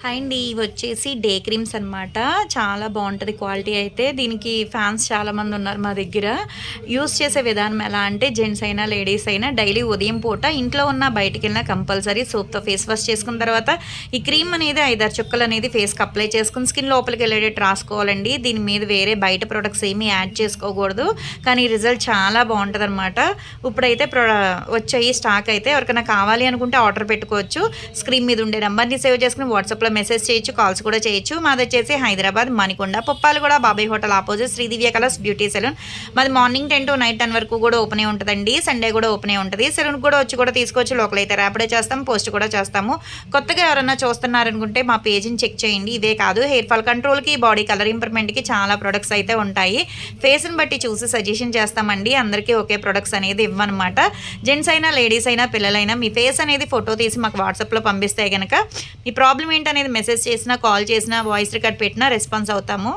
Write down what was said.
Hi అండి. ఇవి వచ్చేసి డే క్రీమ్స్ అనమాట. చాలా బాగుంటుంది క్వాలిటీ అయితే. దీనికి ఫ్యాన్స్ చాలామంది ఉన్నారు మా దగ్గర. యూస్ చేసే విధానం ఎలా అంటే జెంట్స్ అయినా లేడీస్ అయినా డైలీ ఉదయం పూట ఇంట్లో ఉన్న బయటికి వెళ్ళినా కంపల్సరీ సోప్తో ఫేస్ వాష్ చేసుకున్న తర్వాత ఈ క్రీమ్ అనేది 5-6 చుక్కలు అనేది ఫేస్కి అప్లై చేసుకుని స్కిన్ లోపలికి వెళ్ళేటట్టు రాసుకోవాలండి. దీని మీద వేరే బయట ప్రొడక్ట్స్ ఏమీ యాడ్ చేసుకోకూడదు. కానీ రిజల్ట్ చాలా బాగుంటుంది అనమాట. ఇప్పుడైతే వచ్చాయి స్టాక్ అయితే. ఎవరికైనా కావాలి అనుకుంటే ఆర్డర్ పెట్టుకోవచ్చు. స్క్రీన్ మీద ఉండే నెంబర్ని సేవ్ చేసుకుని వాట్సాప్లో మెసేజ్ చేయొచ్చు, కాల్స్ కూడా చేయొచ్చు. మాది వచ్చేసి హైదరాబాద్ మణికొండ పుప్పాలు కూడా Babai hotel opposite Sridivya colours beauty salon. మాది మార్నింగ్ 10 to నైట్ 10 వరకు కూడా ఓపెన్ ఉంటుందండి. సండే కూడా ఓపెన్ ఉంటుంది. సెలూన్ కూడా వచ్చి కూడా తీసుకోవచ్చు. లోకల్ అయితే ర్యాపిడో చేస్తాం, పోస్ట్ కూడా చేస్తాము. కొత్తగా ఎవరన్నా చూస్తున్నారనుకుంటే మా పేజ్ని చెక్ చేయండి. ఇదే కాదు, హెయిర్ ఫాల్ కంట్రోల్కి, బాడీ కలర్ ఇంప్రూవ్మెంట్కి చాలా ప్రొడక్ట్స్ అయితే ఉంటాయి. ఫేస్ని బట్టి చూసి సజెషన్ చేస్తామండి. అందరికీ ఒకే ప్రొడక్ట్స్ అనేది ఇవ్వనమాట. జెంట్స్ అయినా లేడీస్ అయినా పిల్లలైనా మీ ఫేస్ అనేది ఫోటో తీసి మాకు వాట్సాప్లో పంపిస్తే కనుక మీ ప్రాబ్లం ఏంటనేది మెసేజ్ చేసినా, కాల్ చేసినా, వాయిస్ రికార్డ్ పెట్టినా రెస్పాన్స్ అవుతాము.